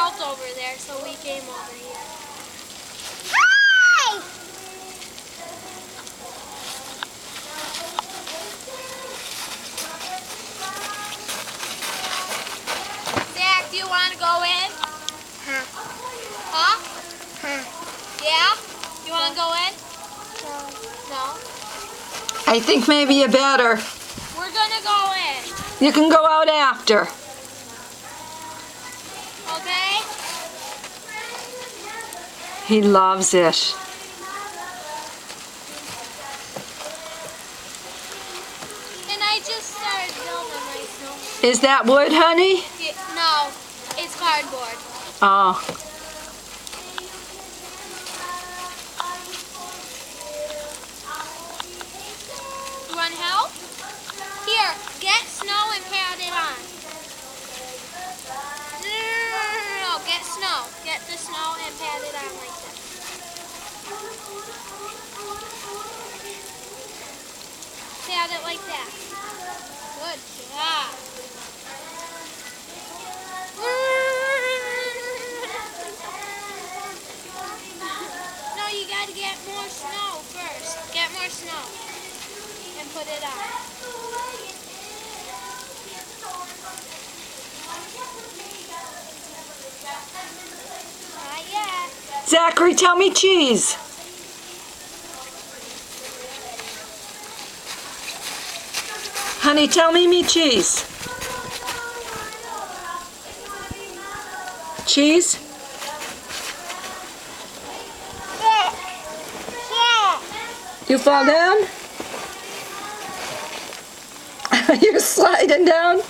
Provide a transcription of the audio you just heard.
melt over there, so we came over here. Hi! Zach, do you want to go in? Huh? Huh? Huh? Yeah? You want to go in? No? I think maybe you better. We're going to go in. You can go out after. Okay? He loves it. And I just started building my snow. Is that wood, honey? No, it's cardboard. Oh. You want help? Here, get snow and pat it on. No, get snow. Get the snow and pat it on like this. Pat it like that. Good job. No, you gotta get more snow first. Get more snow and put it on. Not yet. Zachary, tell me cheese. Honey, tell me cheese. Cheese? Yeah. You fall down? You're sliding down?